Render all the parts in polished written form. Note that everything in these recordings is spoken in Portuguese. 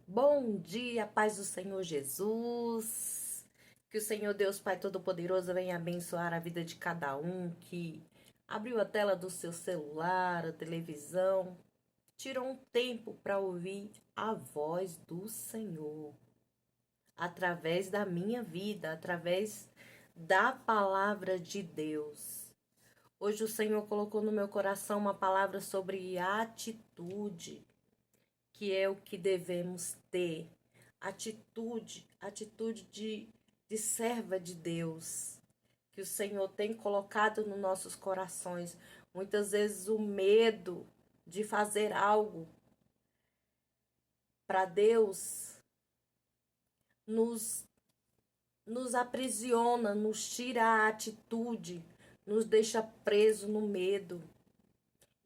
Bom dia, paz do Senhor Jesus. Que o Senhor Deus Pai Todo-Poderoso venha abençoar a vida de cada um que abriu a tela do seu celular, a televisão, tirou um tempo para ouvir a voz do Senhor através da minha vida, através da palavra de Deus. Hoje o Senhor colocou no meu coração uma palavra sobre atitude, que é o que devemos ter. Atitude de serva de Deus, que o Senhor tem colocado nos nossos corações. Muitas vezes o medo de fazer algo para Deus nos, nos aprisiona, nos tira a atitude, nos deixa preso no medo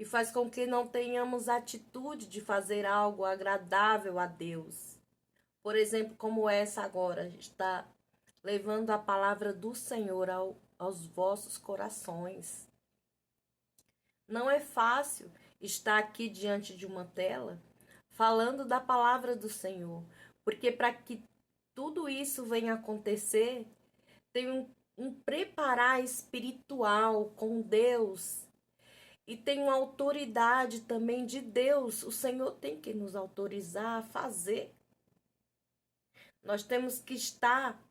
e faz com que não tenhamos atitude de fazer algo agradável a Deus. Por exemplo, como essa agora, está levando a palavra do Senhor aos vossos corações. Não é fácil estar aqui diante de uma tela falando da palavra do Senhor, porque para que tudo isso venha acontecer, tem um preparar espiritual com Deus e tem uma autoridade também de Deus. O Senhor tem que nos autorizar a fazer. Nós temos que estar.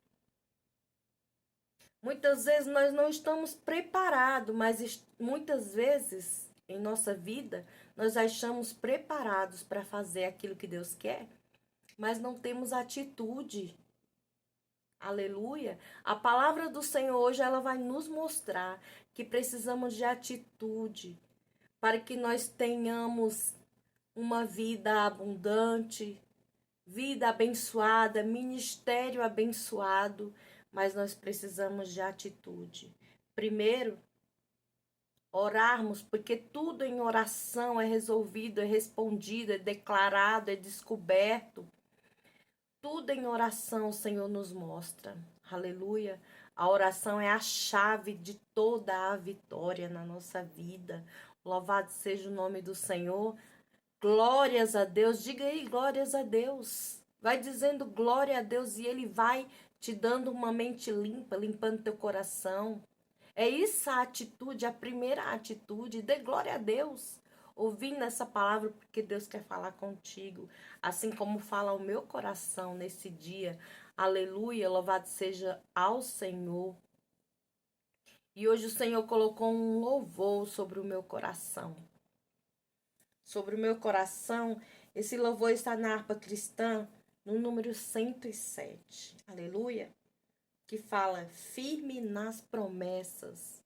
Muitas vezes nós não estamos preparados, mas muitas vezes em nossa vida nós achamos preparados para fazer aquilo que Deus quer, mas não temos atitude. Aleluia. A palavra do Senhor hoje ela vai nos mostrar que precisamos de atitude para que nós tenhamos uma vida abundante, vida abençoada, ministério abençoado, mas nós precisamos de atitude. Primeiro, orarmos, porque tudo em oração é resolvido, é respondido, é declarado, é descoberto. Tudo em oração o Senhor nos mostra. Aleluia. A oração é a chave de toda a vitória na nossa vida. Louvado seja o nome do Senhor. Glórias a Deus, diga aí glórias a Deus. Vai dizendo glória a Deus e Ele vai te dando uma mente limpa, limpando teu coração. É isso a atitude, a primeira atitude. Dê glória a Deus. Ouvindo essa palavra, porque Deus quer falar contigo. Assim como fala o meu coração nesse dia. Aleluia, louvado seja ao Senhor. E hoje o Senhor colocou um louvor sobre o meu coração. Sobre o meu coração. Esse louvor está na harpa cristã, no número 107. Aleluia. Que fala firme nas promessas.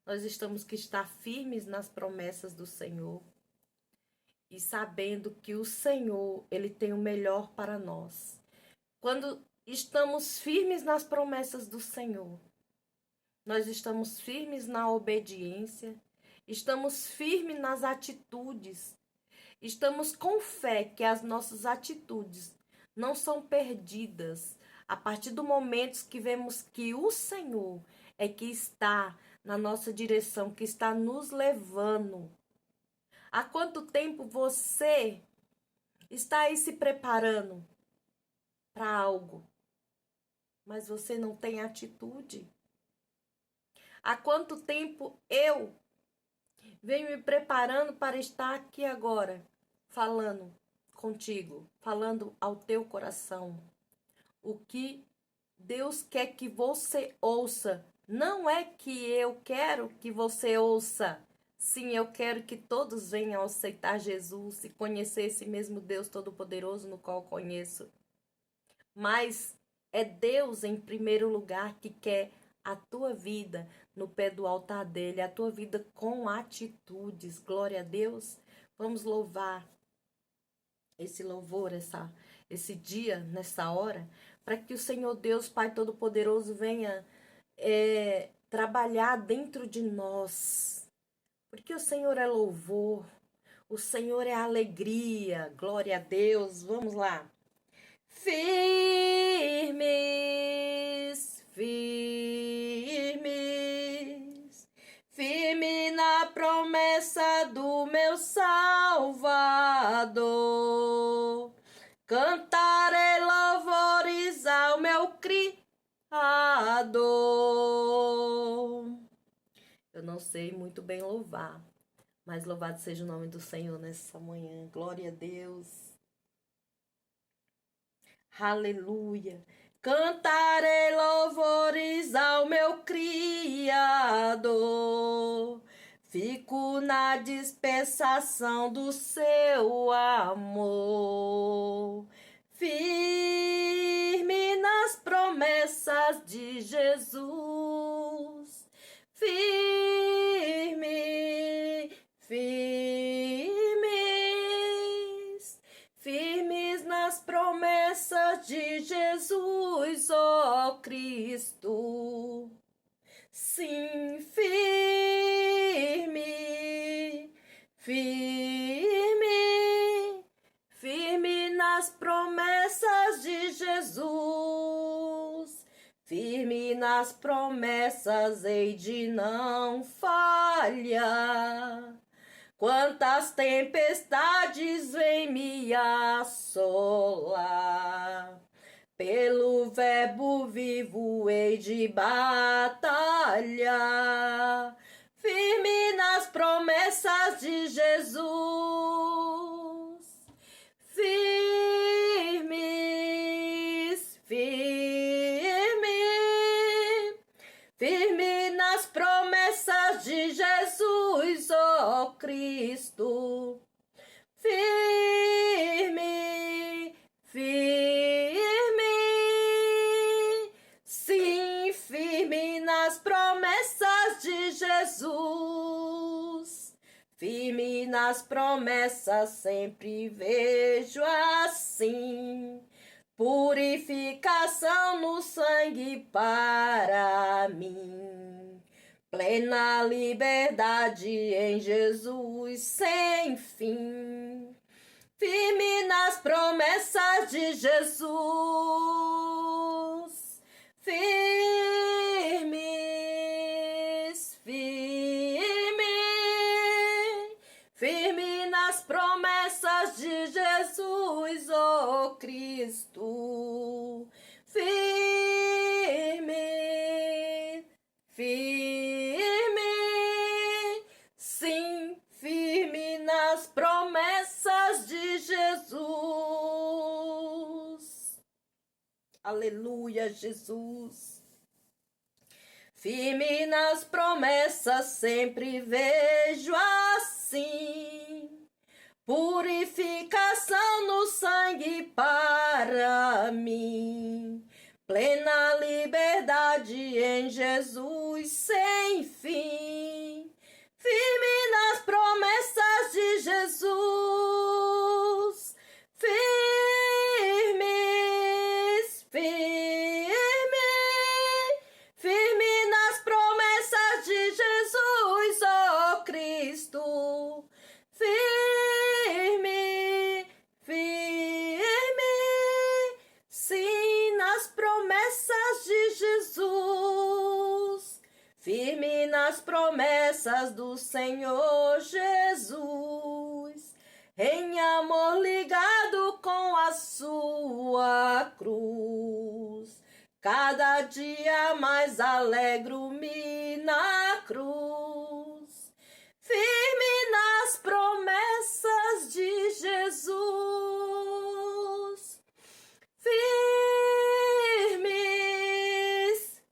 Nós estamos que estar firmes nas promessas do Senhor. E sabendo que o Senhor, Ele tem o melhor para nós. Quando estamos firmes nas promessas do Senhor, nós estamos firmes na obediência, estamos firmes nas atitudes. Estamos com fé que as nossas atitudes não são perdidas a partir do momento que vemos que o Senhor é que está na nossa direção, que está nos levando. Há quanto tempo você está aí se preparando para algo, mas você não tem atitude? Há quanto tempo eu venho me preparando para estar aqui agora, falando contigo, falando ao teu coração. O que Deus quer que você ouça. Não é que eu quero que você ouça. Sim, eu quero que todos venham a aceitar Jesus e conhecer esse mesmo Deus Todo-Poderoso no qual conheço. Mas é Deus em primeiro lugar que quer a tua vida no pé do altar dele, a tua vida com atitudes. Glória a Deus. Vamos louvar esse louvor, esse dia, nessa hora, para que o Senhor Deus, Pai Todo-Poderoso, venha trabalhar dentro de nós. Porque o Senhor é louvor, o Senhor é alegria. Glória a Deus. Vamos lá. Firmes, firmes, firme na promessa do meu Salvador. Cantarei louvores ao meu Criador. Eu não sei muito bem louvar, mas louvado seja o nome do Senhor nessa manhã. Glória a Deus. Aleluia. Cantarei louvores ao meu Criador. Fico na dispensação do seu amor. Firme nas promessas de Jesus. Firme, firmes, firmes nas promessas de Jesus, ó Cristo. Sim, firme, firme, firme nas promessas de Jesus. Firme nas promessas, hei de não falhar. Quantas tempestades vêm me assolar, pelo verbo vivo hei de batalhar. Firme nas promessas de Jesus. Firmes, firme, firme nas promessas de Jesus, ó Cristo. Firme, firme, sim, firme nas promessas de Jesus. Firme nas promessas sempre vejo assim. Purificação no sangue para mim. Plena liberdade em Jesus sem fim. Firme nas promessas de Jesus. Firmes, firme, firme nas promessas de Jesus, ó Cristo. Firme, firme, sim, firme nas promessas de Jesus. Aleluia, Jesus. Firme nas promessas sempre vejo assim. Purificação no sangue para mim. Plena liberdade em Jesus sem fim. Firme nas promessas de Jesus. Firmes, firme, firme nas promessas de Jesus, ó Cristo. Firme, firme, sim, nas promessas de Jesus. Firme nas promessas do Senhor Jesus. Em amor ligado com a sua cruz. Cada dia mais alegro-me na cruz. Firme nas promessas de Jesus. Firmes,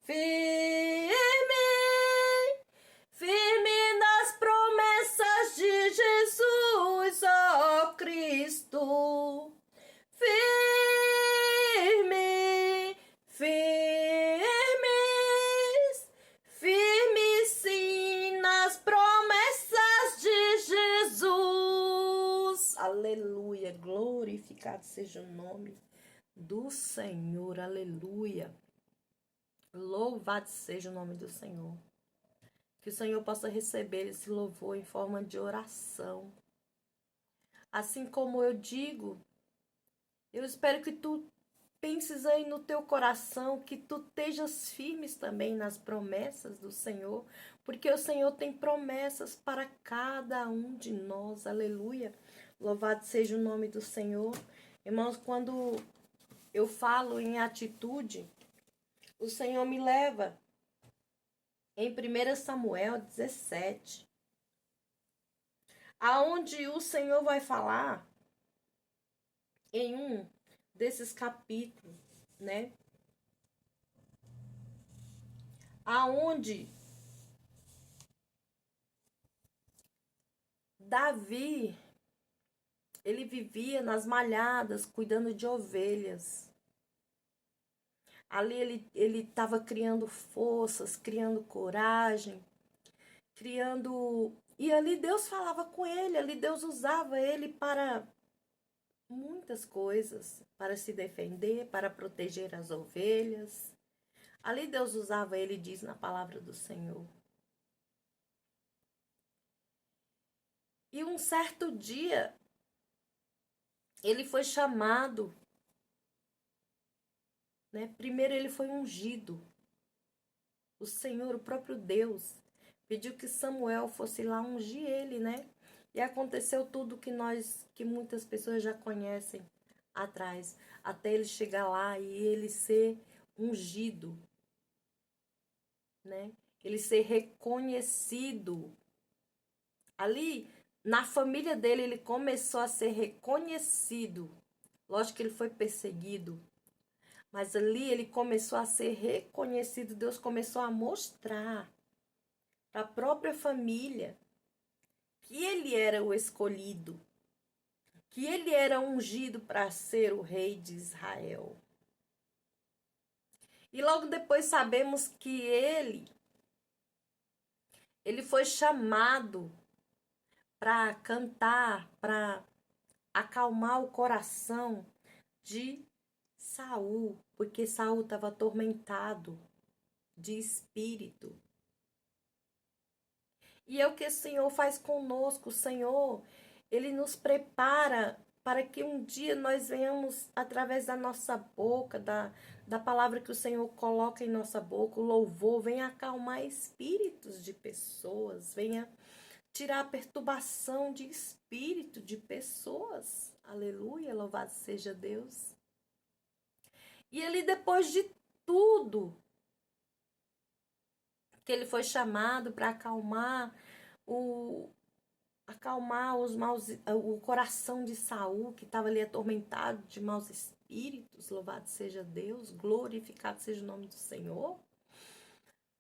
firme, firme nas promessas de Jesus, ó Cristo. Firme, firmes, firme sim nas promessas de Jesus. Aleluia, glorificado seja o nome do Senhor, aleluia. Louvado seja o nome do Senhor. Que o Senhor possa receber esse louvor em forma de oração. Assim como eu digo, eu espero que tu penses aí no teu coração, que tu estejas firmes também nas promessas do Senhor, porque o Senhor tem promessas para cada um de nós, aleluia. Louvado seja o nome do Senhor. Irmãos, quando eu falo em atitude, o Senhor me leva em 1 Samuel 17, aonde o Senhor vai falar em um desses capítulos, né? Aonde Davi, ele vivia nas malhadas, cuidando de ovelhas. Ali ele estava criando forças, criando coragem, criando... E ali Deus falava com ele, ali Deus usava ele para muitas coisas, para se defender, para proteger as ovelhas. Ali Deus usava ele, diz na palavra do Senhor. E um certo dia, ele foi chamado, né? Primeiro ele foi ungido. O Senhor, o próprio Deus, pediu que Samuel fosse lá ungir ele, né? E aconteceu tudo que muitas pessoas já conhecem atrás, até ele chegar lá e ele ser ungido, né? Ele ser reconhecido. Ali, na família dele, ele começou a ser reconhecido. Lógico que ele foi perseguido, mas ali ele começou a ser reconhecido. Deus começou a mostrar para a própria família que ele era o escolhido, que ele era ungido para ser o rei de Israel. E logo depois sabemos que ele foi chamado para cantar, para acalmar o coração de Saul, porque Saul estava atormentado de espírito. E é o que o Senhor faz conosco. O Senhor, ele nos prepara para que um dia nós venhamos, através da nossa boca, da palavra que o Senhor coloca em nossa boca, o louvor, venha acalmar espíritos de pessoas, venha tirar a perturbação de espírito de pessoas. Aleluia, louvado seja Deus. E ele, depois de tudo que ele foi chamado para acalmar os maus, o coração de Saul, que estava ali atormentado de maus espíritos, louvado seja Deus, glorificado seja o nome do Senhor.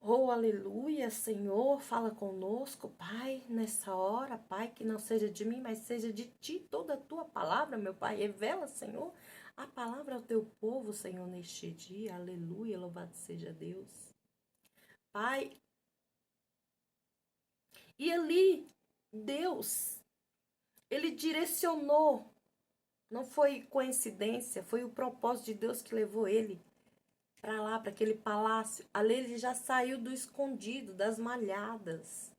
Oh, aleluia, Senhor, fala conosco, Pai, nessa hora, Pai, que não seja de mim, mas seja de Ti toda a Tua palavra, meu Pai, revela, Senhor, a palavra ao Teu povo, Senhor, neste dia, aleluia, louvado seja Deus. Pai, e ali, Deus, Ele direcionou, não foi coincidência, foi o propósito de Deus que levou ele para lá, para aquele palácio. Ali ele já saiu do escondido, das malhadas.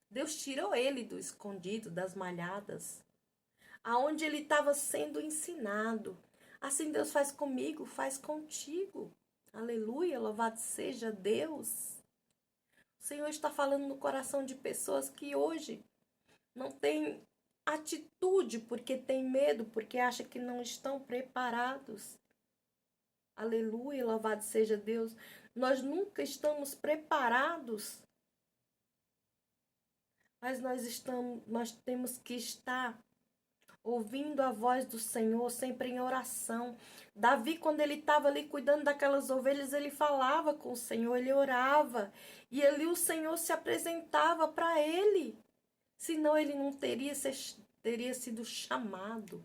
Deus tirou ele do escondido, das malhadas, aonde ele estava sendo ensinado. Assim Deus faz comigo, faz contigo. Aleluia, louvado seja Deus. O Senhor está falando no coração de pessoas que hoje não têm atitude porque tem medo, porque acha que não estão preparados. Aleluia, louvado seja Deus. Nós nunca estamos preparados, mas nós temos que estar ouvindo a voz do Senhor, sempre em oração. Davi, quando ele estava ali cuidando daquelas ovelhas, ele falava com o Senhor, ele orava, e ali o Senhor se apresentava para ele. Senão ele não teria sido chamado.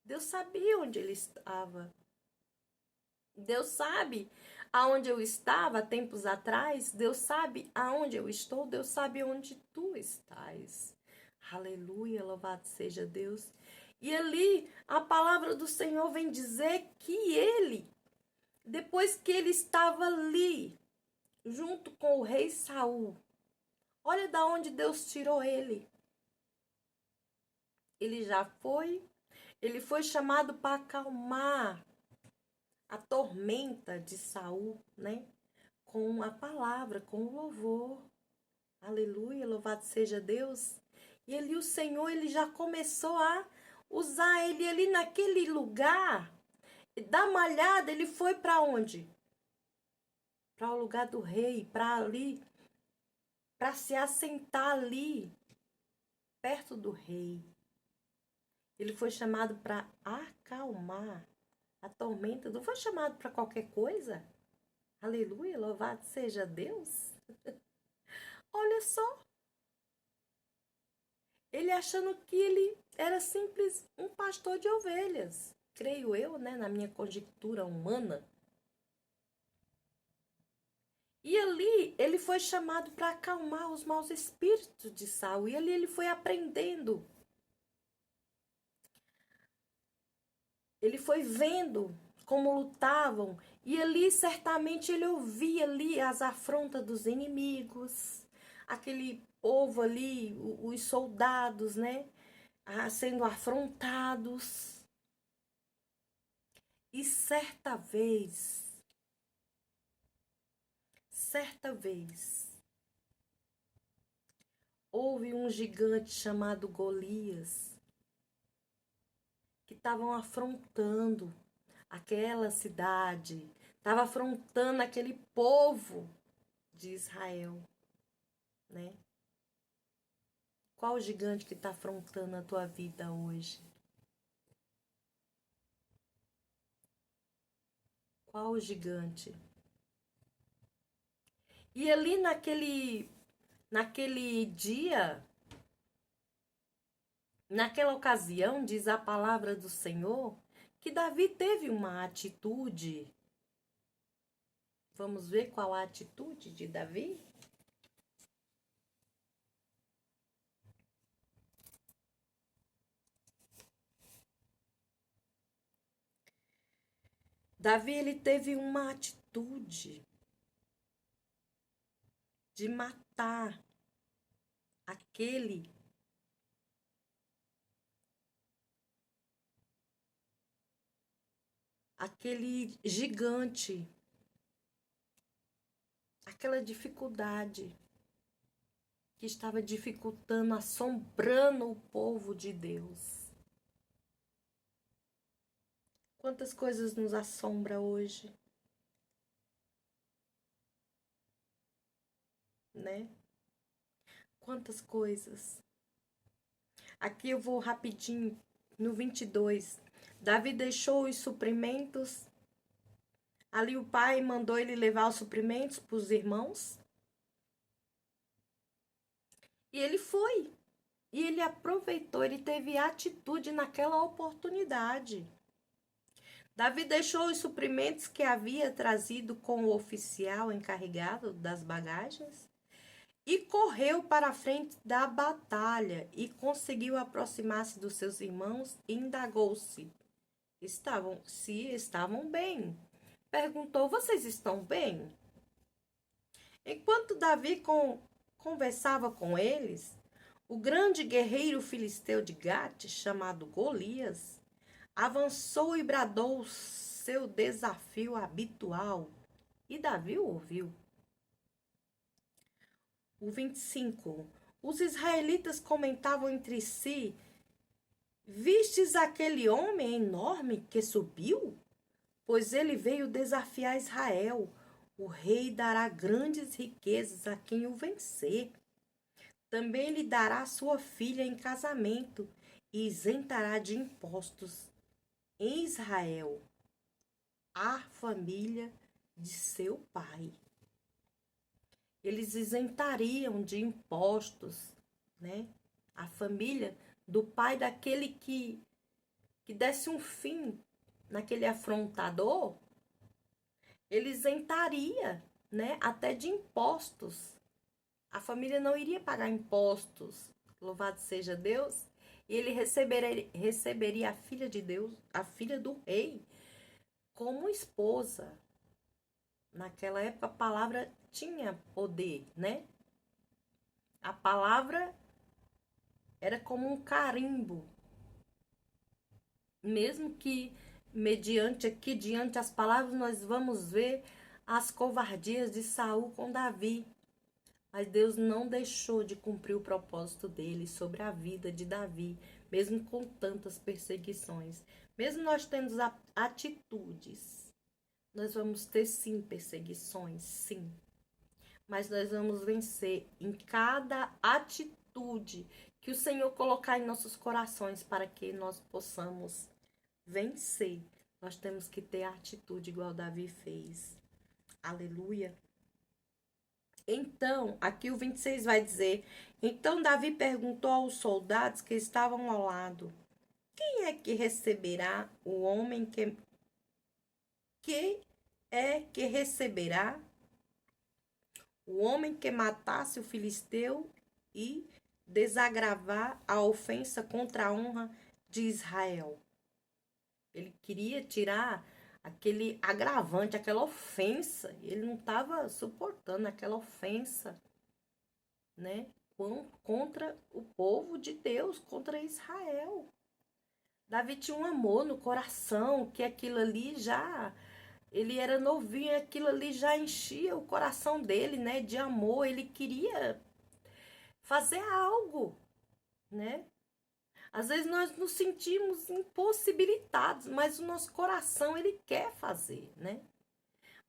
Deus sabia onde ele estava. Deus sabe aonde eu estava tempos atrás. Deus sabe aonde eu estou. Deus sabe onde tu estás. Aleluia, louvado seja Deus. E ali a palavra do Senhor vem dizer que ele, depois que ele estava ali, junto com o rei Saul, olha da onde Deus tirou ele. Ele foi chamado para acalmar a tormenta de Saul, né? Com a palavra, com o louvor. Aleluia, louvado seja Deus. E ali o Senhor, ele já começou a usar ele ali naquele lugar. Da malhada, ele foi para onde? Para o lugar do rei, para ali, para se assentar ali, perto do rei. Ele foi chamado para acalmar a tormenta. Não foi chamado para qualquer coisa? Aleluia, louvado seja Deus. Olha só, ele achando que ele era simples um pastor de ovelhas. Creio eu, né, na minha conjectura humana. E ali ele foi chamado para acalmar os maus espíritos de Saul. E ali ele foi aprendendo. Ele foi vendo como lutavam. E ali certamente ele ouvia ali as afrontas dos inimigos. Aquele povo ali, os soldados, né? Sendo afrontados. E certa vez, houve um gigante chamado Golias que estavam afrontando aquela cidade, estava afrontando aquele povo de Israel, né? Qual o gigante que está afrontando a tua vida hoje? Qual o gigante? E ali naquele dia, naquela ocasião, diz a palavra do Senhor, que Davi teve uma atitude. Vamos ver qual a atitude de Davi? Davi, ele teve uma atitude de matar aquele gigante, aquela dificuldade que estava dificultando, assombrando o povo de Deus. Quantas coisas nos assombra hoje, né? Quantas coisas. Aqui eu vou rapidinho no 22. Davi deixou os suprimentos. Ali o pai mandou ele levar os suprimentos para os irmãos. E ele foi. E ele aproveitou, ele teve atitude naquela oportunidade. Davi deixou os suprimentos que havia trazido com o oficial encarregado das bagagens e correu para a frente da batalha e conseguiu aproximar-se dos seus irmãos e indagou-se se estavam bem. Perguntou: vocês estão bem? Enquanto Davi conversava com eles, o grande guerreiro filisteu de Gate, chamado Golias, avançou e bradou seu desafio habitual. E Davi o ouviu. O 25. Os israelitas comentavam entre si: vistes aquele homem enorme que subiu? Pois ele veio desafiar Israel. O rei dará grandes riquezas a quem o vencer. Também lhe dará sua filha em casamento e isentará de impostos em Israel a família de seu pai. Eles isentariam de impostos, né? A família do pai daquele que desse um fim naquele afrontador, ele isentaria, né? Até de impostos. A família não iria pagar impostos, louvado seja Deus, e ele receberia a filha de Deus, a filha do rei, como esposa. Naquela época a palavra tinha poder, né? A palavra era como um carimbo. Mesmo que mediante aqui, diante as palavras, nós vamos ver as covardias de Saul com Davi. Mas Deus não deixou de cumprir o propósito dele sobre a vida de Davi, mesmo com tantas perseguições. Mesmo nós tendo atitudes, nós vamos ter sim perseguições, sim. Mas nós vamos vencer em cada atitude que o Senhor colocar em nossos corações para que nós possamos vencer. Nós temos que ter a atitude igual Davi fez. Aleluia. Então, aqui o 26 vai dizer: Então Davi perguntou aos soldados que estavam ao lado: Quem é que receberá o homem que é que receberá o homem que matasse o filisteu e desagravar a ofensa contra a honra de Israel? Ele queria tirar aquele agravante, aquela ofensa. Ele não estava suportando aquela ofensa, né? Contra o povo de Deus, contra Israel. Davi tinha um amor no coração, que aquilo ali já... Ele era novinho, aquilo ali já enchia o coração dele, né? De amor, ele queria fazer algo, né? Às vezes nós nos sentimos impossibilitados, mas o nosso coração, ele quer fazer, né?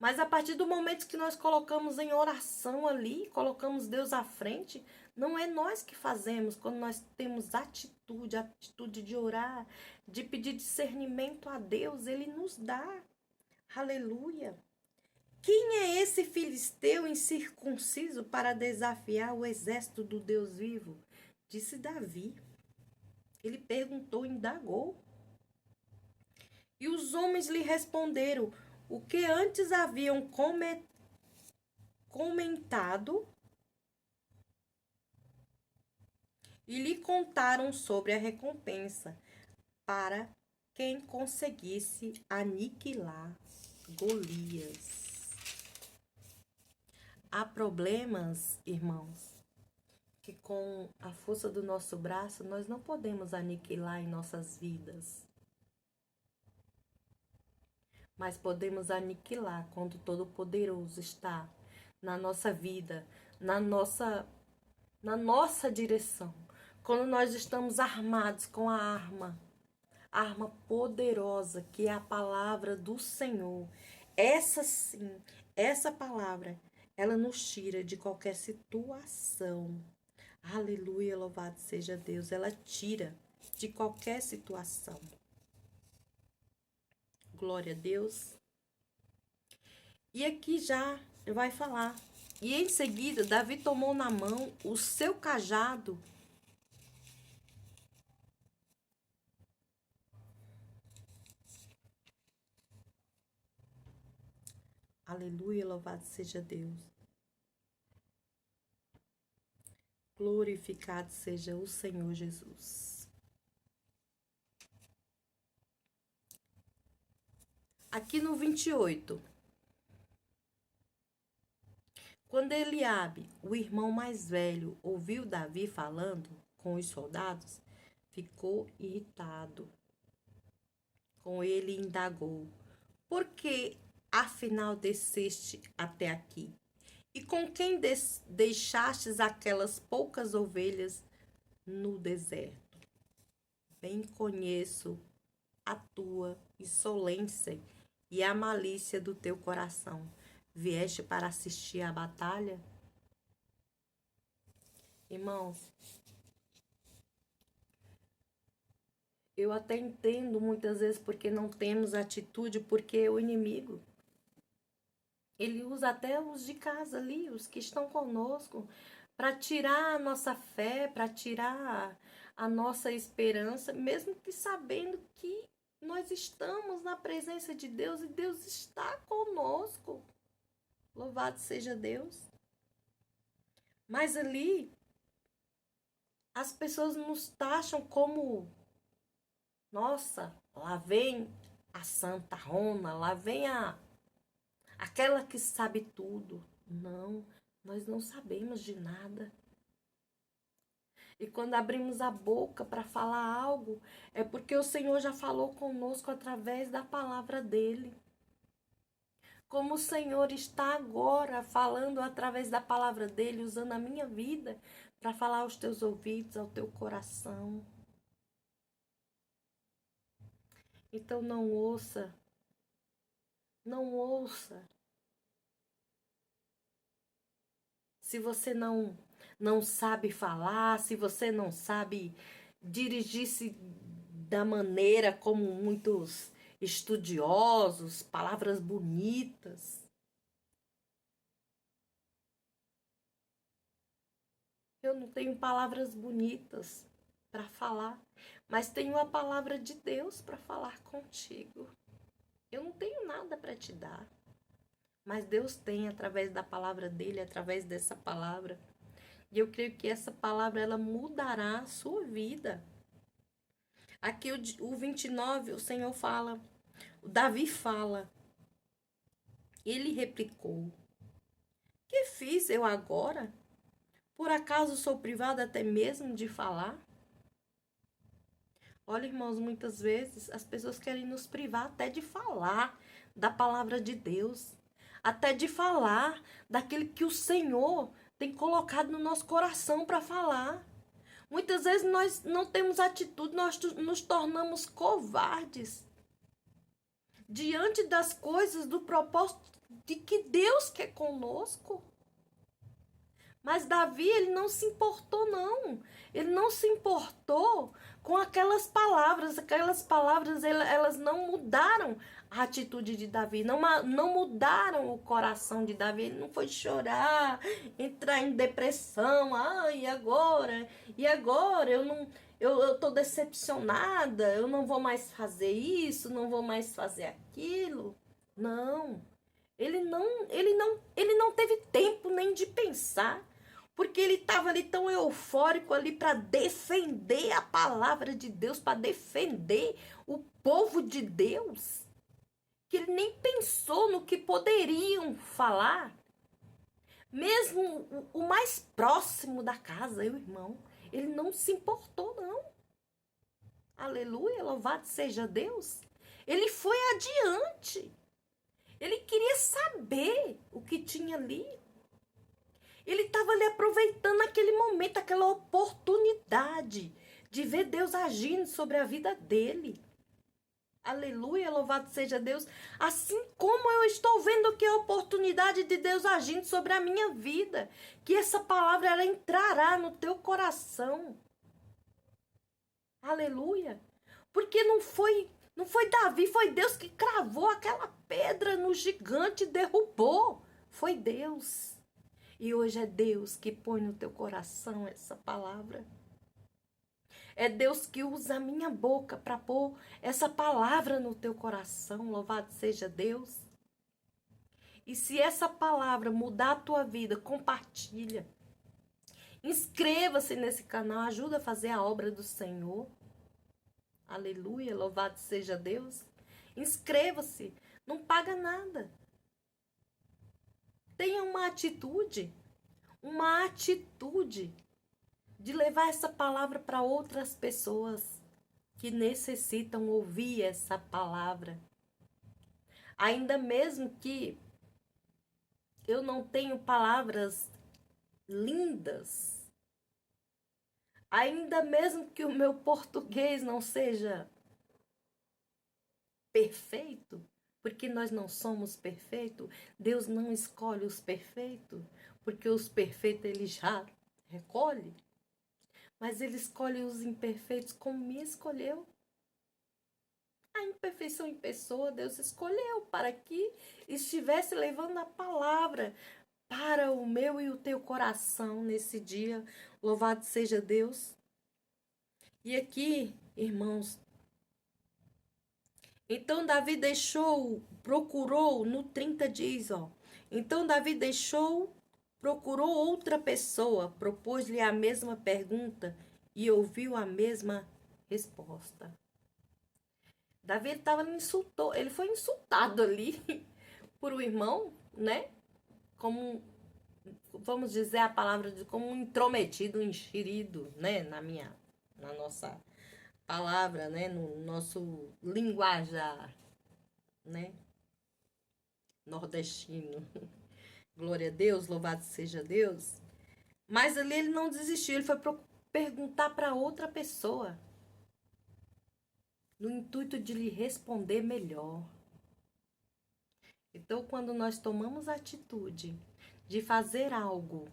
Mas a partir do momento que nós colocamos em oração ali, colocamos Deus à frente, não é nós que fazemos. Quando nós temos atitude de orar, de pedir discernimento a Deus, Ele nos dá. Aleluia. Quem é esse filisteu incircunciso para desafiar o exército do Deus vivo? Disse Davi. Ele perguntou, indagou. E os homens lhe responderam o que antes haviam comentado e lhe contaram sobre a recompensa para quem conseguisse aniquilar Golias. Há problemas, irmãos, que com a força do nosso braço nós não podemos aniquilar em nossas vidas. Mas podemos aniquilar quando Todo-Poderoso está na nossa vida, na nossa direção. Quando nós estamos armados com a arma poderosa que é a palavra do Senhor. Essa sim, essa palavra, ela nos tira de qualquer situação. Aleluia, louvado seja Deus. Ela tira de qualquer situação. Glória a Deus. E aqui já vai falar. E em seguida, Davi tomou na mão o seu cajado. Aleluia, louvado seja Deus. Glorificado seja o Senhor Jesus. Aqui no 28. Quando Eliabe, o irmão mais velho, ouviu Davi falando com os soldados, ficou irritado. Com ele indagou: Por que afinal desceste até aqui? E com quem deixastes aquelas poucas ovelhas no deserto? Bem conheço a tua insolência e a malícia do teu coração. Vieste para assistir à batalha? Irmãos, eu até entendo muitas vezes porque não temos atitude, porque o inimigo, ele usa até os de casa ali, os que estão conosco, para tirar a nossa fé, para tirar a nossa esperança, mesmo que sabendo que nós estamos na presença de Deus e Deus está conosco. Louvado seja Deus. Mas ali, as pessoas nos taxam como, nossa, lá vem a Santa Rona, lá vem aquela que sabe tudo. Não, nós não sabemos de nada. E quando abrimos a boca para falar algo, é porque o Senhor já falou conosco através da palavra dele. Como o Senhor está agora falando através da palavra dele, usando a minha vida para falar aos teus ouvidos, ao teu coração. Então não ouça, não ouça. Se você não sabe falar, se você não sabe dirigir-se da maneira como muitos estudiosos, palavras bonitas. Eu não tenho palavras bonitas para falar, mas tenho a palavra de Deus para falar contigo. Eu não tenho nada para te dar, mas Deus tem através da palavra dele, através dessa palavra. E eu creio que essa palavra ela mudará a sua vida. Aqui o 29, o Senhor fala, o Davi fala, ele replicou: Que fiz eu agora? Por acaso sou privado até mesmo de falar? Olha, irmãos, muitas vezes as pessoas querem nos privar até de falar da palavra de Deus, até de falar daquele que o Senhor tem colocado no nosso coração para falar. Muitas vezes nós não temos atitude, nós nos tornamos covardes diante das coisas, do propósito de que Deus quer conosco. Mas Davi, ele não se importou, não. Ele não se importou com aquelas palavras. Aquelas palavras, elas não mudaram a atitude de Davi. Não mudaram o coração de Davi. Ele não foi chorar, entrar em depressão. E agora? E agora? Eu tô decepcionada. Eu não vou mais fazer isso, não vou mais fazer aquilo. Não. Ele não teve tempo nem de pensar, porque ele estava ali tão eufórico ali para defender a palavra de Deus, para defender o povo de Deus, que ele nem pensou no que poderiam falar. Mesmo o mais próximo da casa, o irmão, ele não se importou, não. Aleluia, louvado seja Deus. Ele foi adiante. Ele queria saber o que tinha ali. Ele estava ali aproveitando aquele momento, aquela oportunidade de ver Deus agindo sobre a vida dele. Aleluia, louvado seja Deus. Assim como eu estou vendo aqui a oportunidade de Deus agindo sobre a minha vida. Que essa palavra ela entrará no teu coração. Aleluia. Porque não foi Davi, foi Deus que cravou aquela pedra no gigante e derrubou. Foi Deus. E hoje é Deus que põe no teu coração essa palavra. É Deus que usa a minha boca para pôr essa palavra no teu coração. Louvado seja Deus. E se essa palavra mudar a tua vida, compartilha. Inscreva-se nesse canal, ajuda a fazer a obra do Senhor. Aleluia, louvado seja Deus. Inscreva-se, não paga nada. Tenha uma atitude de levar essa palavra para outras pessoas que necessitam ouvir essa palavra. Ainda mesmo que eu não tenho palavras lindas, ainda mesmo que o meu português não seja perfeito, porque nós não somos perfeitos, Deus não escolhe os perfeitos, porque os perfeitos ele já recolhe, mas ele escolhe os imperfeitos como me escolheu. A imperfeição em pessoa, Deus escolheu para que estivesse levando a palavra para o meu e o teu coração nesse dia. Louvado seja Deus. E aqui, irmãos, então Davi procurou, no 30 diz, ó. Então Davi procurou outra pessoa, propôs-lhe a mesma pergunta e ouviu a mesma resposta. Davi ele foi insultado ali por um irmão, né? Como, vamos dizer a palavra, como um intrometido, um enxerido, né? Na nossa palavra, né? No nosso linguajar, né? Nordestino. Glória a Deus, louvado seja Deus. Mas ali ele não desistiu, ele foi perguntar para outra pessoa. no intuito de lhe responder melhor. Então, quando nós tomamos a atitude de fazer algo,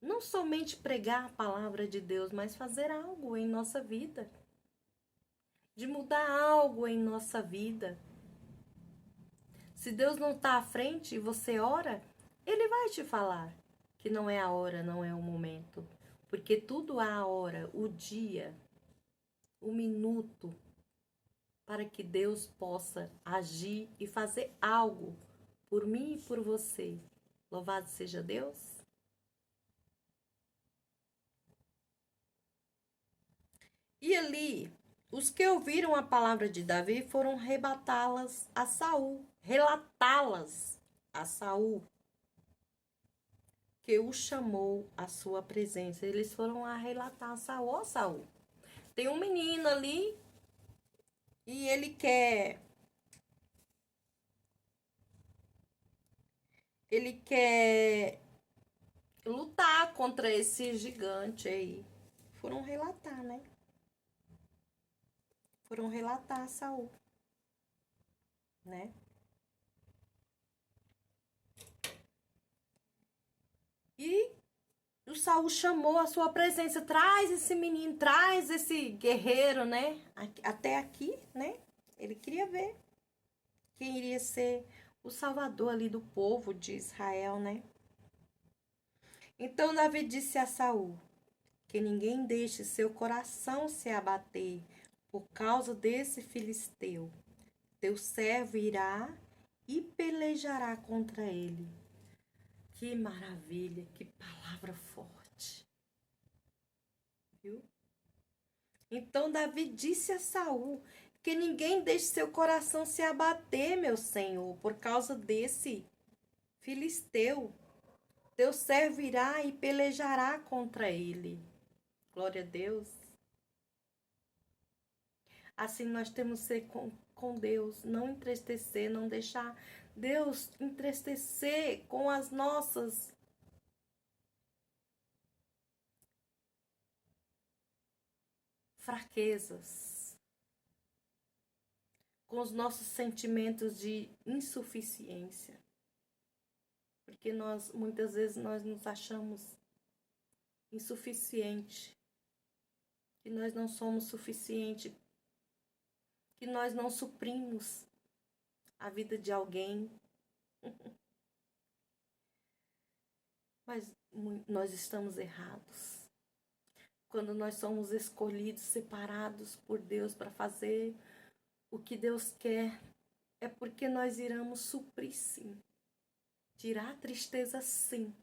não somente pregar a palavra de Deus, mas fazer algo em nossa vida, de mudar algo em nossa vida. Se Deus não está à frente e você ora, Ele vai te falar que não é a hora, não é o momento. Porque tudo há a hora, o dia, o minuto, para que Deus possa agir e fazer algo por mim e por você. Louvado seja Deus. E ali, os que ouviram a palavra de Davi foram relatá-las a Saul, que o chamou à sua presença. Eles foram a relatar a Saul: ó, Saul, tem um menino ali e ele quer lutar contra esse gigante aí. Foram relatar, né? Foram relatar a Saul, né? E o Saul chamou a sua presença: traz esse menino, traz esse guerreiro, né? Até aqui, né? Ele queria ver quem iria ser o salvador ali do povo de Israel, né? Então Davi disse a Saul: que ninguém deixe seu coração se abater por causa desse filisteu. Teu servo irá e pelejará contra ele. Que maravilha, que palavra forte. Viu? Então Davi disse a Saul: que ninguém deixe seu coração se abater, meu senhor, por causa desse filisteu. Teu servo irá e pelejará contra ele. Glória a Deus. Assim nós temos que ser com Deus, não entristecer, não deixar Deus entristecer com as nossas fraquezas, com os nossos sentimentos de insuficiência. Porque muitas vezes nós nos achamos insuficiente, que nós não somos suficiente, que nós não suprimos a vida de alguém. Mas nós estamos errados. Quando nós somos escolhidos, separados por Deus para fazer o que Deus quer, é porque nós iremos suprir sim, tirar a tristeza sim,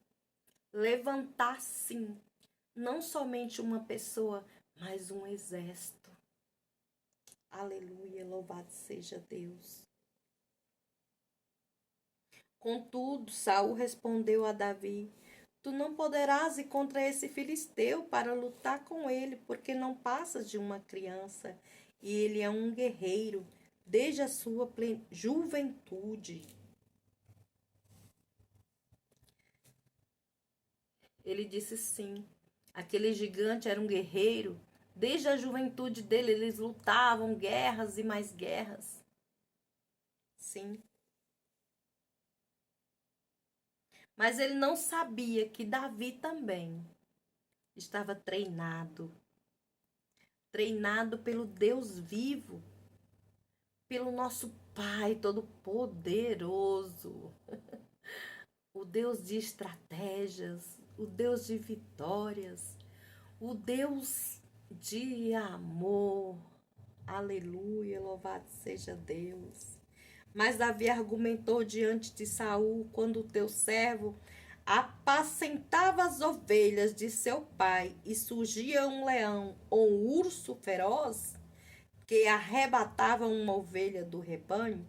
levantar sim, não somente uma pessoa, mas um exército. Aleluia, louvado seja Deus. Contudo, Saul respondeu a Davi: tu não poderás ir contra esse filisteu para lutar com ele, porque não passas de uma criança, e ele é um guerreiro desde a sua juventude. Ele disse sim. Aquele gigante era um guerreiro. Desde a juventude dele, eles lutavam guerras e mais guerras. Sim. Mas ele não sabia que Davi também estava treinado pelo Deus vivo, pelo nosso Pai Todo-Poderoso, o Deus de estratégias, o Deus de vitórias, o Deus de amor. Aleluia, louvado seja Deus. Mas Davi argumentou diante de Saul quando o teu servo apacentava as ovelhas de seu pai e surgia um leão ou um urso feroz que arrebatava uma ovelha do rebanho,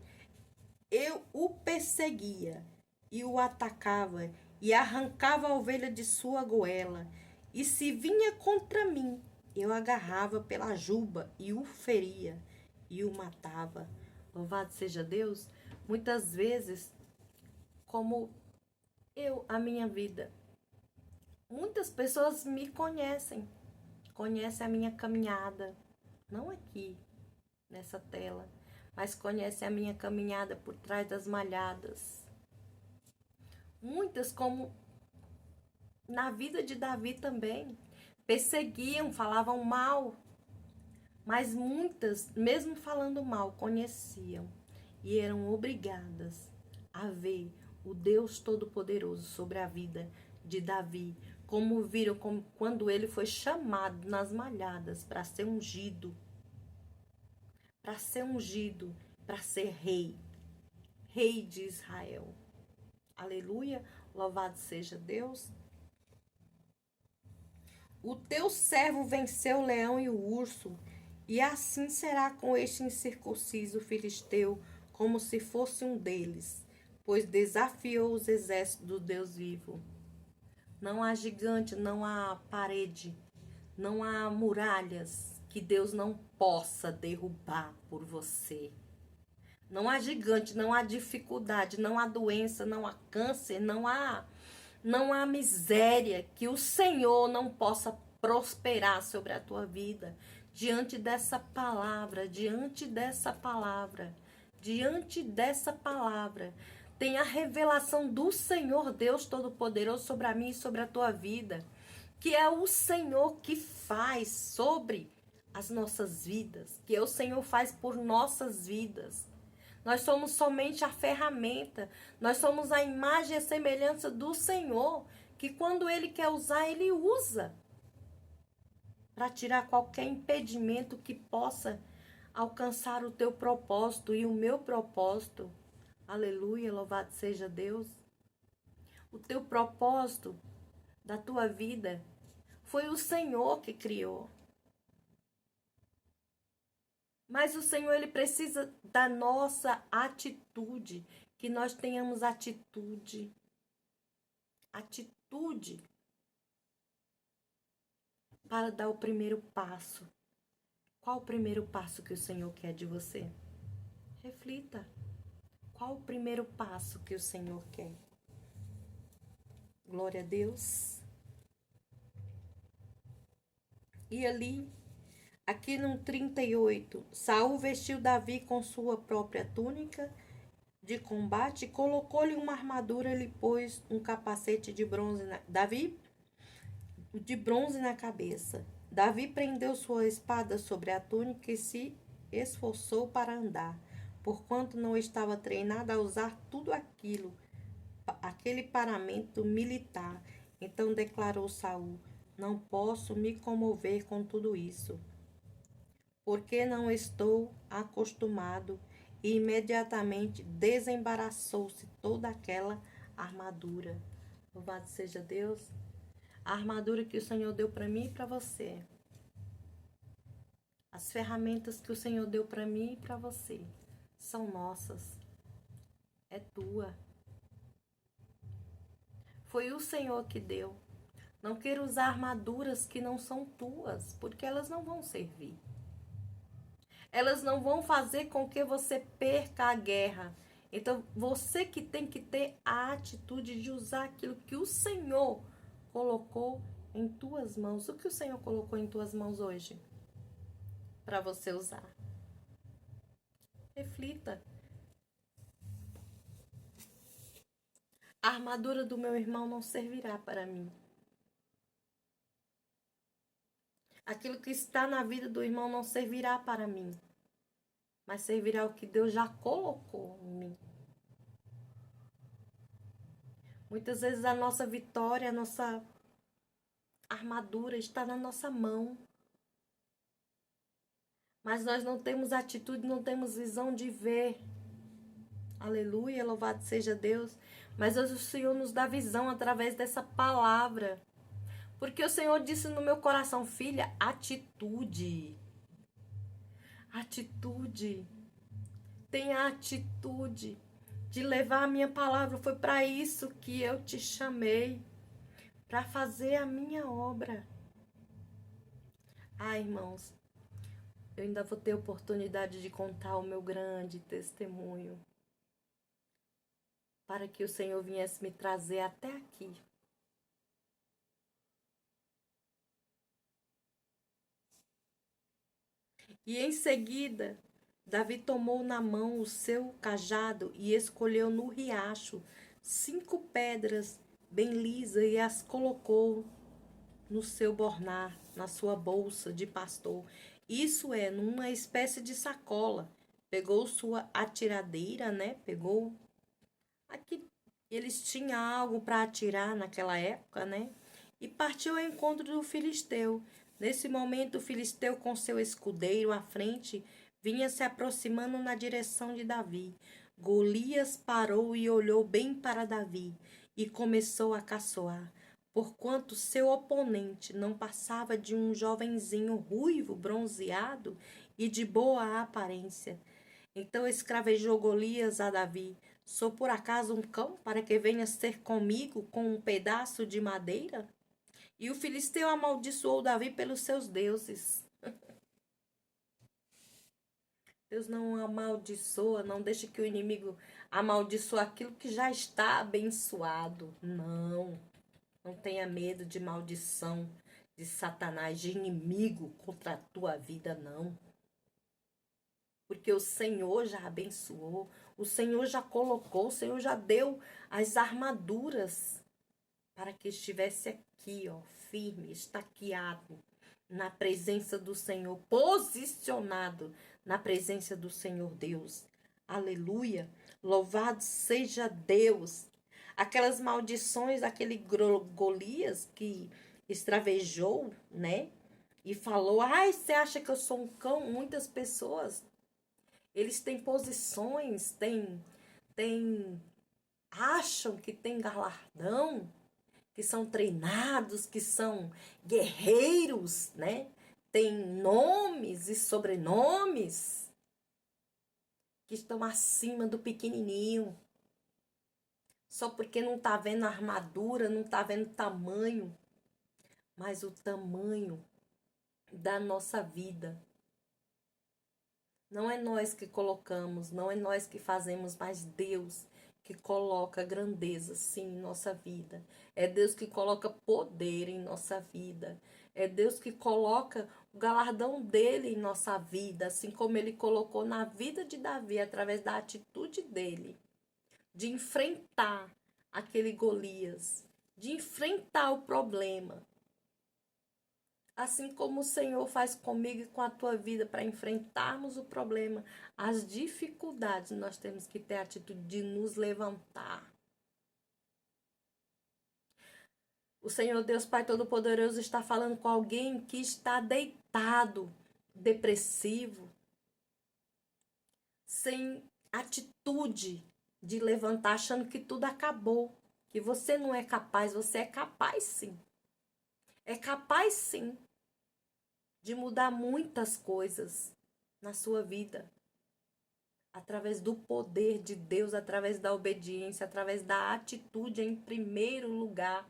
eu o perseguia e o atacava e arrancava a ovelha de sua goela. E se vinha contra mim, eu agarrava pela juba e o feria e o matava. Louvado seja Deus. Muitas vezes, como a minha vida, muitas pessoas me conhecem a minha caminhada, não aqui, nessa tela, mas conhecem a minha caminhada por trás das malhadas. Muitas, como na vida de Davi também, perseguiam, falavam mal, mas muitas, mesmo falando mal, conheciam e eram obrigadas a ver o Deus Todo-Poderoso sobre a vida de Davi, como viram quando ele foi chamado nas malhadas para ser ungido, para ser rei, rei de Israel. Aleluia, louvado seja Deus. O teu servo venceu o leão e o urso, e assim será com este incircunciso filisteu, como se fosse um deles, pois desafiou os exércitos do Deus vivo. Não há gigante, não há parede, não há muralhas que Deus não possa derrubar por você. Não há gigante, não há dificuldade, não há doença, não há câncer, não há miséria que o Senhor não possa prosperar sobre a tua vida. Diante dessa palavra, tem a revelação do Senhor Deus Todo-Poderoso sobre a minha e sobre a tua vida, que é o Senhor que faz sobre as nossas vidas, que é o Senhor faz por nossas vidas. Nós somos somente a ferramenta, nós somos a imagem e a semelhança do Senhor, que quando Ele quer usar, Ele usa para tirar qualquer impedimento que possa alcançar o teu propósito e o meu propósito. Aleluia, louvado seja Deus. O teu propósito da tua vida foi o Senhor que criou. Mas o Senhor, Ele precisa da nossa atitude, que nós tenhamos atitude. Atitude para dar o primeiro passo. Qual o primeiro passo que o Senhor quer de você? Reflita. Qual o primeiro passo que o Senhor quer? Glória a Deus. E ali, aqui no 38, Saul vestiu Davi com sua própria túnica de combate, colocou-lhe uma armadura, lhe pôs um capacete de bronze de bronze na cabeça. Davi prendeu sua espada sobre a túnica e se esforçou para andar, porquanto não estava treinado a usar tudo aquele paramento militar. Então declarou Saul: não posso me comover com tudo isso, porque não estou acostumado. E imediatamente desembaraçou-se toda aquela armadura. Louvado seja Deus. A armadura que o Senhor deu para mim e para você. As ferramentas que o Senhor deu para mim e para você são nossas. É tua. Foi o Senhor que deu. Não queira usar armaduras que não são tuas, porque elas não vão servir. Elas não vão fazer com que você perca a guerra. Então, você que tem que ter a atitude de usar aquilo que o Senhor colocou em tuas mãos. O que o Senhor colocou em tuas mãos hoje para você usar? Reflita. A armadura do meu irmão não servirá para mim. Aquilo que está na vida do irmão não servirá para mim, mas servirá o que Deus já colocou em mim. Muitas vezes a nossa vitória, a nossa armadura está na nossa mão. Mas nós não temos atitude, não temos visão de ver. Aleluia, louvado seja Deus. Mas hoje o Senhor nos dá visão através dessa palavra. Porque o Senhor disse no meu coração: filha, atitude. Atitude. Tenha atitude de levar a minha palavra. Foi para isso que eu te chamei. Para fazer a minha obra. Ah, irmãos, eu ainda vou ter oportunidade de contar o meu grande testemunho. Para que o Senhor viesse me trazer até aqui. E em seguida, Davi tomou na mão o seu cajado e escolheu no riacho 5 pedras bem lisas e as colocou no seu bornar, na sua bolsa de pastor. Isso é, numa espécie de sacola. Pegou sua atiradeira, né? Pegou. Aqui eles tinham algo para atirar naquela época, né? E partiu ao encontro do filisteu. Nesse momento, o filisteu, com seu escudeiro à frente, vinha se aproximando na direção de Davi. Golias parou e olhou bem para Davi e começou a caçoar, porquanto seu oponente não passava de um jovenzinho ruivo, bronzeado e de boa aparência. Então escravejou Golias a Davi: sou por acaso um cão para que venhas ter comigo com um pedaço de madeira? E o filisteu amaldiçoou Davi pelos seus deuses. Deus não amaldiçoa, não deixa que o inimigo amaldiçoe aquilo que já está abençoado. Não, não tenha medo de maldição, de Satanás, de inimigo contra a tua vida, não. Porque o Senhor já abençoou, o Senhor já colocou, o Senhor já deu as armaduras para que estivesse aqui, ó, firme, estaqueado, na presença do Senhor, posicionado na presença do Senhor Deus. Aleluia! Louvado seja Deus! Aquelas maldições daquele Golias que estravejou, né? E falou: ai, você acha que eu sou um cão? Muitas pessoas, eles têm posições, acham que tem galardão, que são treinados, que são guerreiros, né? Tem nomes e sobrenomes que estão acima do pequenininho. Só porque não tá vendo a armadura, não tá vendo o tamanho, mas o tamanho da nossa vida. Não é nós que colocamos, não é nós que fazemos, mas Deus que coloca grandeza, sim, em nossa vida. É Deus que coloca poder em nossa vida. É Deus que coloca o galardão dele em nossa vida, assim como ele colocou na vida de Davi, através da atitude dele, de enfrentar aquele Golias, de enfrentar o problema. Assim como o Senhor faz comigo e com a tua vida para enfrentarmos o problema, as dificuldades, nós temos que ter a atitude de nos levantar. O Senhor Deus Pai Todo-Poderoso está falando com alguém que está deitado, depressivo, sem atitude de levantar, achando que tudo acabou, que você não é capaz, você é capaz sim. É capaz sim de mudar muitas coisas na sua vida, através do poder de Deus, através da obediência, através da atitude em primeiro lugar.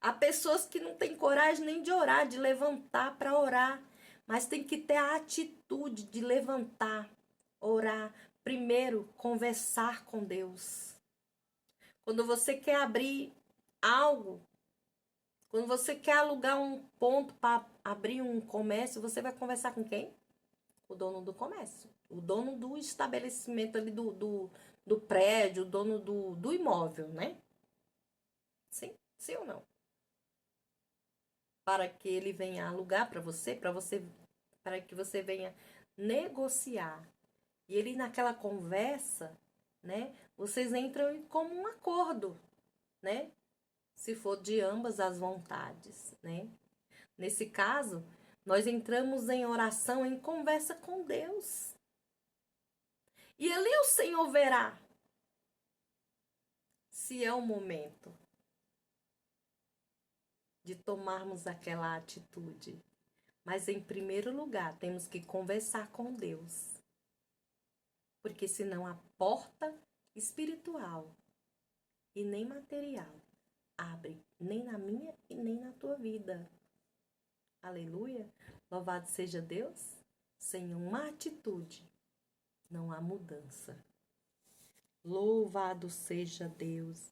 Há pessoas que não têm coragem nem de orar, de levantar para orar, mas tem que ter a atitude de levantar, orar, primeiro conversar com Deus. Quando você quer abrir algo, quando você quer alugar um ponto para abrir um comércio, você vai conversar com quem? O dono do comércio, o dono do estabelecimento ali do prédio, o dono do imóvel, né? Sim, sim ou não? Para que ele venha alugar para que você venha negociar. E ele naquela conversa, né? Vocês entram em comum acordo, né? Se for de ambas as vontades, né? Nesse caso, nós entramos em oração, em conversa com Deus. E ali o Senhor verá se é o momento de tomarmos aquela atitude. Mas em primeiro lugar, temos que conversar com Deus. Porque senão a porta espiritual e nem material abre nem na minha e nem na tua vida. Aleluia! Louvado seja Deus! Sem uma atitude não há mudança. Louvado seja Deus!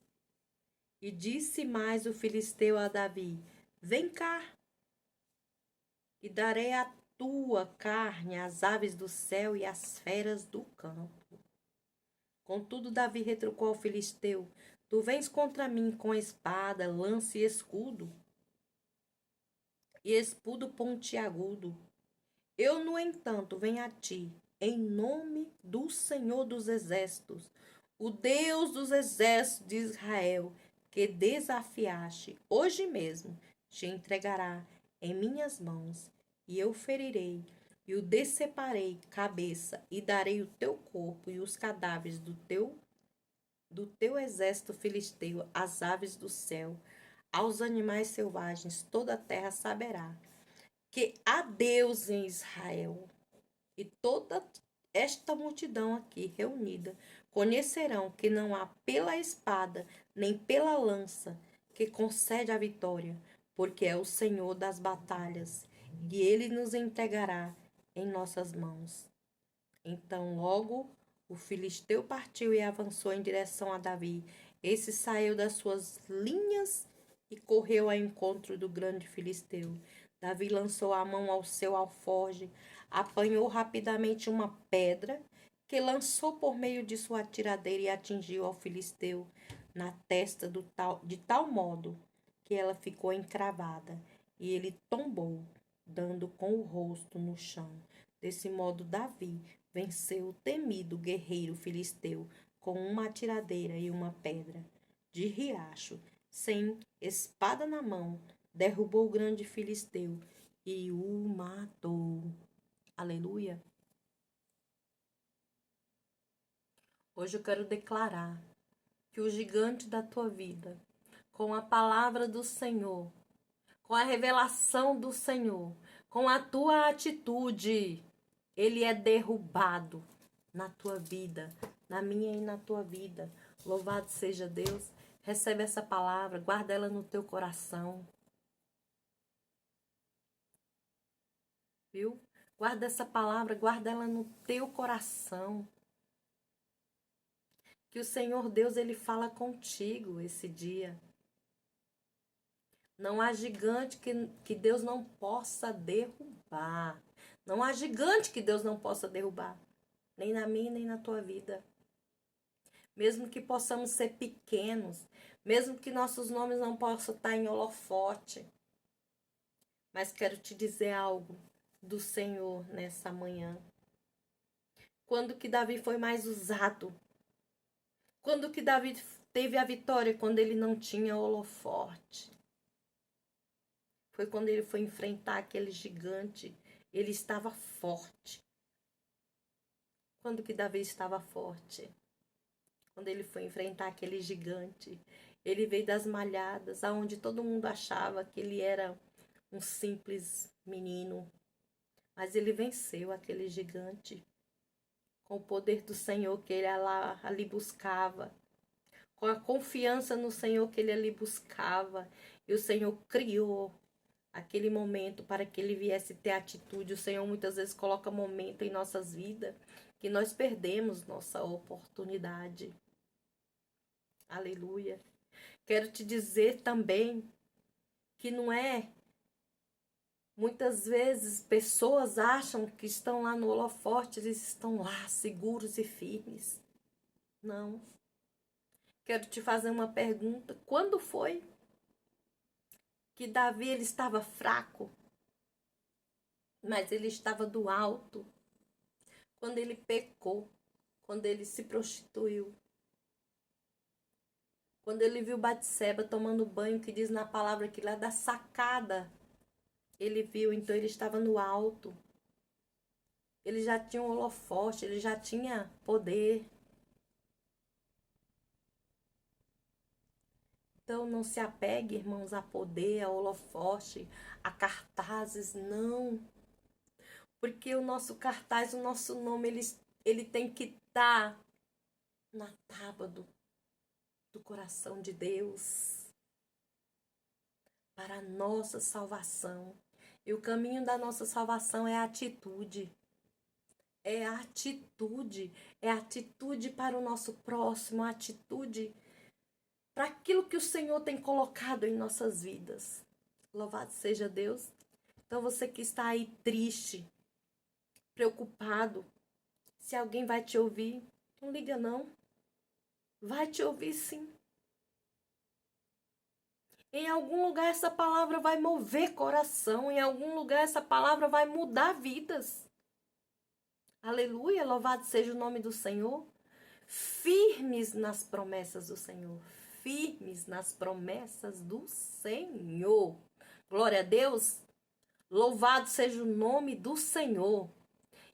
E disse mais o filisteu a Davi: vem cá, e darei a tua carne as aves do céu e as feras do campo. Contudo, Davi retrucou ao filisteu: Tu vens contra mim com espada, lança e escudo pontiagudo. Eu, no entanto, venho a ti, em nome do Senhor dos Exércitos, o Deus dos exércitos de Israel, que desafiaste, hoje mesmo te entregará em minhas mãos, e eu ferirei, e o deceparei cabeça, e darei o teu corpo e os cadáveres do teu exército filisteu às aves do céu, aos animais selvagens, toda a terra saberá que há Deus em Israel. E toda esta multidão aqui reunida conhecerão que não há pela espada nem pela lança que concede a vitória, porque é o Senhor das batalhas, e ele nos entregará em nossas mãos. Então logo o filisteu partiu e avançou em direção a Davi. Esse saiu das suas linhas e correu ao encontro do grande filisteu. Davi lançou a mão ao seu alforje, apanhou rapidamente uma pedra, que lançou por meio de sua tiradeira e atingiu ao filisteu na testa de tal modo que ela ficou encravada, e ele tombou, dando com o rosto no chão. Desse modo, Davi venceu o temido guerreiro filisteu com uma tiradeira e uma pedra de riacho, sem espada na mão, derrubou o grande filisteu e o matou. Aleluia. Hoje eu quero declarar que o gigante da tua vida, com a palavra do Senhor, com a revelação do Senhor, com a tua atitude, ele é derrubado na tua vida, na minha e na tua vida. Louvado seja Deus. Recebe essa palavra, guarda ela no teu coração. Viu? Guarda essa palavra, guarda ela no teu coração. Que o Senhor Deus, ele fala contigo esse dia. Não há gigante que Deus não possa derrubar. Não há gigante que Deus não possa derrubar. Nem na minha, nem na tua vida. Mesmo que possamos ser pequenos. Mesmo que nossos nomes não possam estar em holofote. Mas quero te dizer algo do Senhor nessa manhã. Quando que Davi foi mais usado? Quando que Davi teve a vitória? Quando ele não tinha holofote. Foi quando ele foi enfrentar aquele gigante. Ele estava forte. Quando que Davi estava forte? Quando ele foi enfrentar aquele gigante. Ele veio das malhadas, aonde todo mundo achava que ele era um simples menino. Mas ele venceu aquele gigante. Com o poder do Senhor que ele ali buscava. Com a confiança no Senhor que ele ali buscava. E o Senhor criou aquele momento para que ele viesse ter atitude. O Senhor muitas vezes coloca momento em nossas vidas que nós perdemos nossa oportunidade. Aleluia. Quero te dizer também que não é... Muitas vezes pessoas acham que estão lá no holofote, eles estão lá seguros e firmes. Não. Quero te fazer uma pergunta. Quando foi que Davi ele estava fraco, mas ele estava do alto? Quando ele pecou, quando ele se prostituiu, quando ele viu Batseba tomando banho, que diz na palavra que lá da sacada ele viu, então ele estava no alto. Ele já tinha um holofote, ele já tinha poder. Então não se apegue, irmãos, a poder, a holofote, a cartazes, não. Porque o nosso cartaz, o nosso nome, ele tem que estar na tábua do coração de Deus. Para a nossa salvação. E o caminho da nossa salvação é a atitude. É a atitude. É a atitude para o nosso próximo, a atitude para aquilo que o Senhor tem colocado em nossas vidas. Louvado seja Deus. Então você que está aí triste, preocupado, se alguém vai te ouvir, não liga não. Vai te ouvir sim. Em algum lugar essa palavra vai mover coração, em algum lugar essa palavra vai mudar vidas. Aleluia, louvado seja o nome do Senhor. Firmes nas promessas do Senhor. Firmes nas promessas do Senhor. Glória a Deus. Louvado seja o nome do Senhor.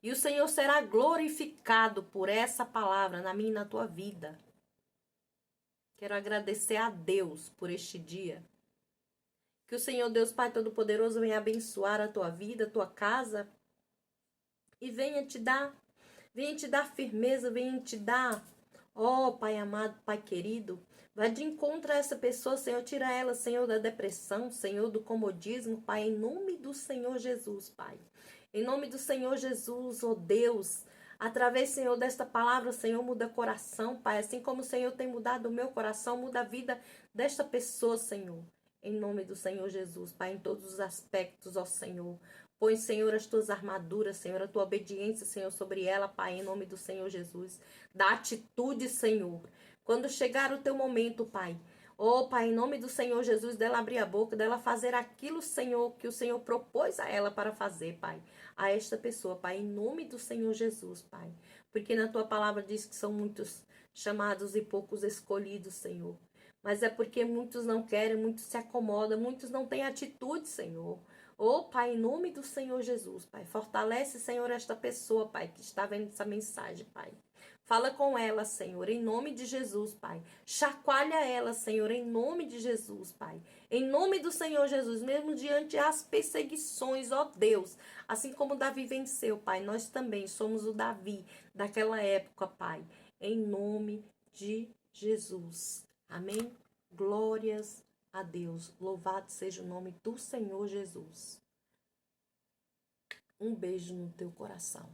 E o Senhor será glorificado por essa palavra na minha e na tua vida. Quero agradecer a Deus por este dia. Que o Senhor Deus Pai Todo-Poderoso venha abençoar a tua vida, a tua casa. E venha te dar firmeza, venha te dar, ó Pai amado, Pai querido. Vai de encontro a essa pessoa, Senhor, tira ela, Senhor, da depressão, Senhor, do comodismo, Pai, em nome do Senhor Jesus, Pai. Em nome do Senhor Jesus, ó Deus, através, Senhor, desta palavra, Senhor, muda coração, Pai. Assim como o Senhor tem mudado o meu coração, muda a vida desta pessoa, Senhor. Em nome do Senhor Jesus, Pai, em todos os aspectos, ó Senhor. Põe, Senhor, as tuas armaduras, Senhor, a tua obediência, Senhor, sobre ela, Pai, em nome do Senhor Jesus. Dá atitude, Senhor. Quando chegar o teu momento, Pai, oh, Pai, em nome do Senhor Jesus, dela abrir a boca, dela fazer aquilo, Senhor, que o Senhor propôs a ela para fazer, Pai. A esta pessoa, Pai, em nome do Senhor Jesus, Pai. Porque na tua palavra diz que são muitos chamados e poucos escolhidos, Senhor. Mas é porque muitos não querem, muitos se acomodam, muitos não têm atitude, Senhor. Oh, Pai, em nome do Senhor Jesus, Pai. Fortalece, Senhor, esta pessoa, Pai, que está vendo essa mensagem, Pai. Fala com ela, Senhor, em nome de Jesus, Pai. Chacoalha ela, Senhor, em nome de Jesus, Pai. Em nome do Senhor Jesus, mesmo diante das perseguições, ó Deus. Assim como Davi venceu, Pai, nós também somos o Davi daquela época, Pai. Em nome de Jesus. Amém? Glórias a Deus. Louvado seja o nome do Senhor Jesus. Um beijo no teu coração.